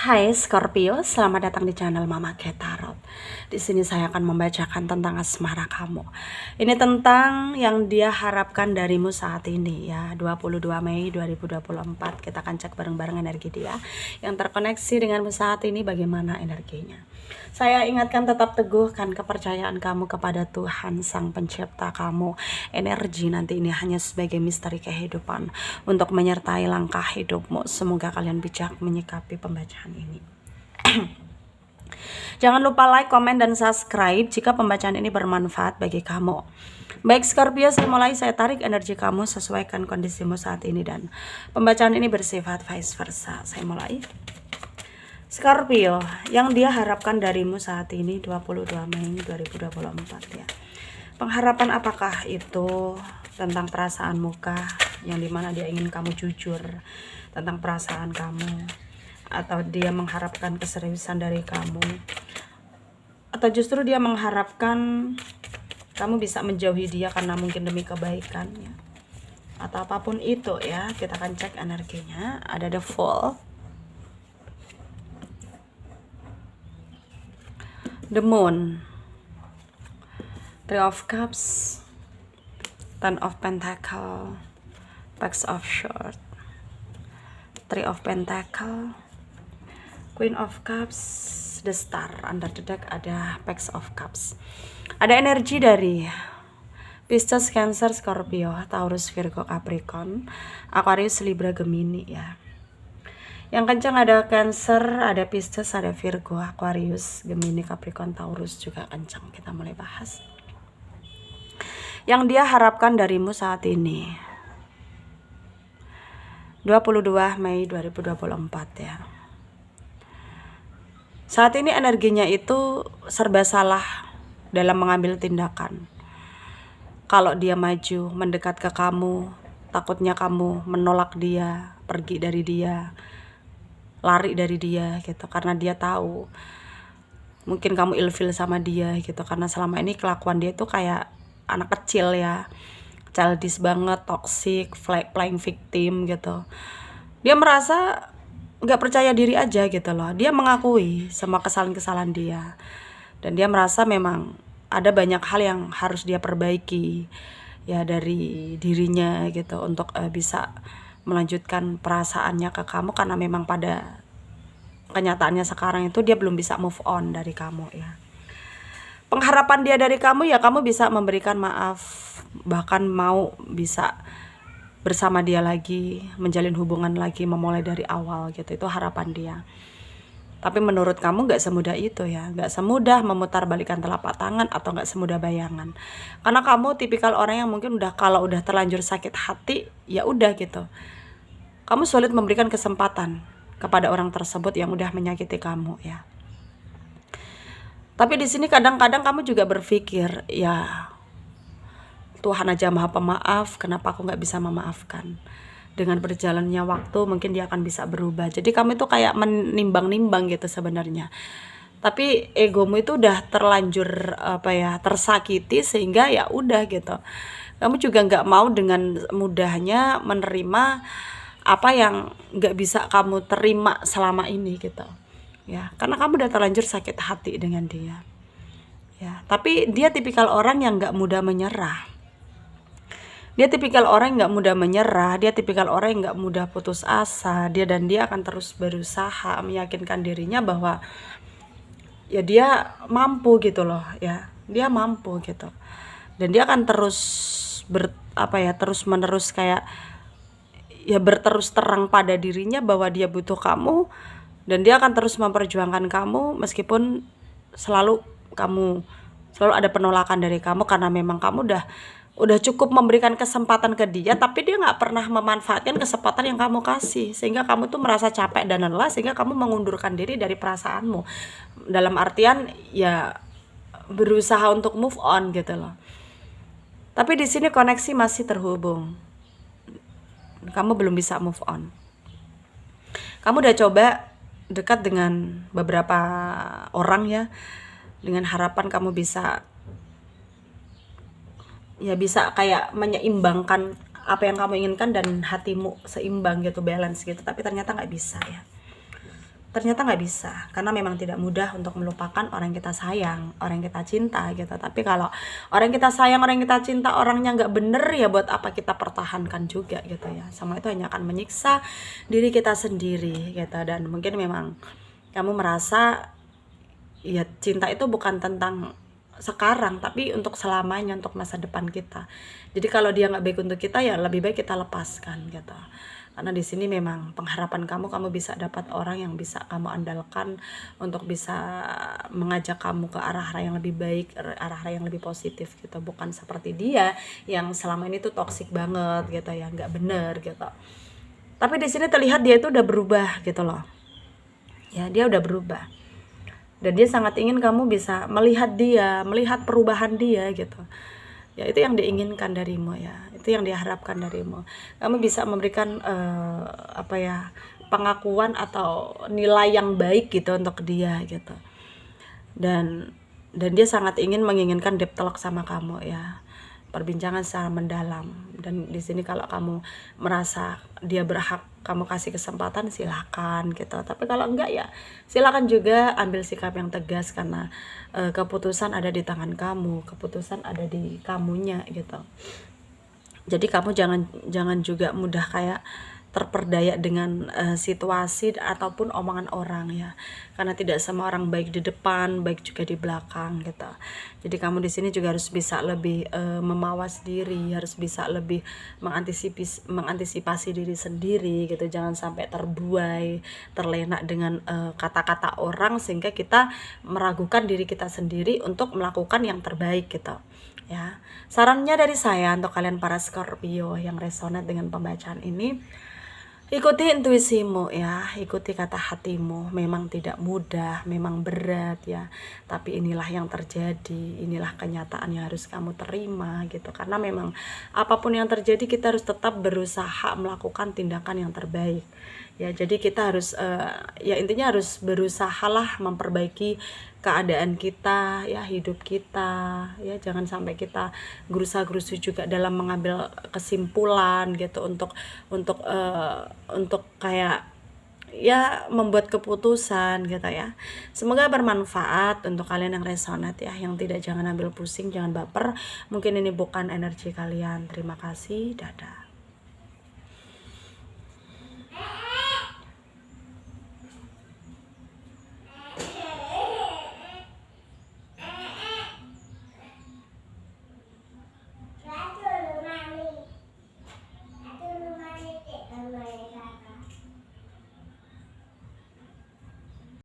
Hai Scorpio, selamat datang di channel Mama K Tarot. Di sini saya akan membacakan tentang asmara kamu. Ini tentang yang dia harapkan darimu saat ini ya, 22 Mei 2024. Kita akan cek bareng-bareng energi dia yang terkoneksi denganmu saat ini, bagaimana energinya. Saya ingatkan, tetap teguhkan kepercayaan kamu kepada Tuhan Sang Pencipta kamu. Energi nanti ini hanya sebagai misteri kehidupan untuk menyertai langkah hidupmu. Semoga kalian bijak menyikapi pembacaan ini. Jangan lupa like, komen, dan subscribe jika pembacaan ini bermanfaat bagi kamu. Baik Scorpio, saya tarik energi kamu, sesuaikan kondisimu saat ini, dan pembacaan ini bersifat vice versa. Saya mulai. Scorpio, yang dia harapkan darimu saat ini 22 Mei 2024 ya. Pengharapan apakah itu? Tentang perasaan muka yang dimana dia ingin kamu jujur tentang perasaan kamu, atau dia mengharapkan keseriusan dari kamu, atau justru dia mengharapkan kamu bisa menjauhi dia karena mungkin demi kebaikan ya, atau apapun itu ya. Kita akan cek energinya. Ada the Fool, the Moon, Three of Cups, Ten of Pentacle, Page of Swords, Three of Pentacle, Queen of Cups, the Star. Under the deck ada Page of Cups. Ada energi dari Pisces, Cancer, Scorpio, Taurus, Virgo, Capricorn, Aquarius, Libra, Gemini ya. Yang kencang ada Cancer, ada Pisces, ada Virgo, Aquarius, Gemini, Capricorn, Taurus juga kencang. Kita mulai bahas yang dia harapkan darimu saat ini 22 Mei 2024 ya. Saat ini energinya itu serba salah dalam mengambil tindakan. Kalau dia maju mendekat ke kamu, takutnya kamu menolak dia, pergi dari dia, lari dari dia gitu, karena dia tahu mungkin kamu ilfil sama dia gitu, karena selama ini kelakuan dia itu kayak anak kecil ya, childish banget, toxic, playing victim gitu. Dia merasa nggak percaya diri aja gitu loh. Dia mengakui semua kesalahan-kesalahan dia, dan dia merasa memang ada banyak hal yang harus dia perbaiki ya dari dirinya gitu, untuk bisa melanjutkan perasaannya ke kamu, karena memang pada kenyataannya sekarang itu dia belum bisa move on dari kamu ya. Pengharapan dia dari kamu ya, kamu bisa memberikan maaf, bahkan mau bisa bersama dia lagi, menjalin hubungan lagi, memulai dari awal gitu. Itu harapan dia. Tapi menurut kamu gak semudah itu ya, gak semudah memutar balikan telapak tangan, atau gak semudah bayangan. Karena kamu tipikal orang yang mungkin kalau udah terlanjur sakit hati, ya udah gitu. Kamu sulit memberikan kesempatan kepada orang tersebut yang udah menyakiti kamu ya. Tapi di sini kadang-kadang kamu juga berpikir, ya Tuhan aja maha pemaaf, kenapa aku nggak bisa memaafkan? Dengan berjalannya waktu mungkin dia akan bisa berubah. Jadi kamu itu kayak menimbang-nimbang gitu sebenarnya. Tapi egomu itu udah terlanjur tersakiti, sehingga ya udah gitu. Kamu juga nggak mau dengan mudahnya menerima apa yang nggak bisa kamu terima selama ini gitu. Ya, karena kamu udah terlanjur sakit hati dengan dia ya. Tapi dia tipikal orang yang nggak mudah menyerah. Dia tipikal orang yang nggak mudah menyerah. Dia tipikal orang yang nggak mudah putus asa. Dia akan terus berusaha meyakinkan dirinya bahwa ya dia mampu gitu loh ya. Dia mampu gitu, dan dia akan terus terus menerus kayak ya berterus terang pada dirinya bahwa dia butuh kamu. Dan dia akan terus memperjuangkan kamu meskipun selalu ada penolakan dari kamu, karena memang kamu udah cukup memberikan kesempatan ke dia, tapi dia nggak pernah memanfaatkan kesempatan yang kamu kasih, sehingga kamu tuh merasa capek dan lelah, sehingga kamu mengundurkan diri dari perasaanmu. Dalam artian ya berusaha untuk move on gitu loh. Tapi di sini koneksi masih terhubung. Kamu belum bisa move on. Kamu udah coba dekat dengan beberapa orang ya, dengan harapan kamu bisa kayak menyeimbangkan apa yang kamu inginkan dan hatimu seimbang gitu, balance gitu. Tapi ternyata nggak bisa ya. ternyata nggak bisa, karena memang tidak mudah untuk melupakan orang yang kita sayang, orang yang kita cinta gitu. Tapi kalau orang yang kita sayang, orang yang kita cinta, orangnya nggak bener, ya buat apa kita pertahankan juga gitu ya. Semua itu hanya akan menyiksa diri kita sendiri gitu. Dan mungkin memang kamu merasa ya cinta itu bukan tentang sekarang, tapi untuk selamanya, untuk masa depan kita. Jadi kalau dia nggak baik untuk kita, ya lebih baik kita lepaskan gitu. Karena di sini memang pengharapan kamu bisa dapat orang yang bisa kamu andalkan untuk bisa mengajak kamu ke arah-arah yang lebih baik, arah-arah yang lebih positif gitu. Bukan seperti dia yang selama ini tuh toksik banget gitu ya, nggak bener gitu. Tapi di sini terlihat dia itu udah berubah gitu loh. Ya, dia udah berubah. Dan dia sangat ingin kamu bisa melihat dia, melihat perubahan dia gitu. Ya itu yang diinginkan darimu ya, itu yang diharapkan darimu. Kamu bisa memberikan pengakuan atau nilai yang baik gitu untuk dia gitu. Dan dia sangat menginginkan deep talk sama kamu ya, perbincangan secara mendalam. Dan di sini kalau kamu merasa dia berhak kamu kasih kesempatan, silakan gitu. Tapi kalau enggak, ya silakan juga ambil sikap yang tegas, karena keputusan ada di tangan kamu, keputusan ada di kamunya gitu. Jadi kamu jangan juga mudah kayak terperdaya dengan situasi ataupun omongan orang ya, karena tidak semua orang baik di depan, baik juga di belakang gitu. Jadi kamu di sini juga harus bisa lebih memawas diri, harus bisa lebih mengantisipasi diri sendiri gitu. Jangan sampai terbuai, terlena dengan kata-kata orang sehingga kita meragukan diri kita sendiri untuk melakukan yang terbaik gitu. Ya, sarannya dari saya untuk kalian para Scorpio yang resonate dengan pembacaan ini, ikuti intuisimu ya, ikuti kata hatimu. Memang tidak mudah, memang berat ya, tapi inilah yang terjadi, inilah kenyataan yang harus kamu terima gitu. Karena memang apapun yang terjadi, kita harus tetap berusaha melakukan tindakan yang terbaik ya. Jadi kita harus ya intinya harus berusahalah memperbaiki keadaan kita ya, hidup kita ya. Jangan sampai kita gerusa-gerusu juga dalam mengambil kesimpulan gitu untuk kayak ya membuat keputusan gitu ya. Semoga bermanfaat untuk kalian yang resonate ya. Yang tidak, jangan ambil pusing, jangan baper. Mungkin ini bukan energi kalian. Terima kasih, dadah.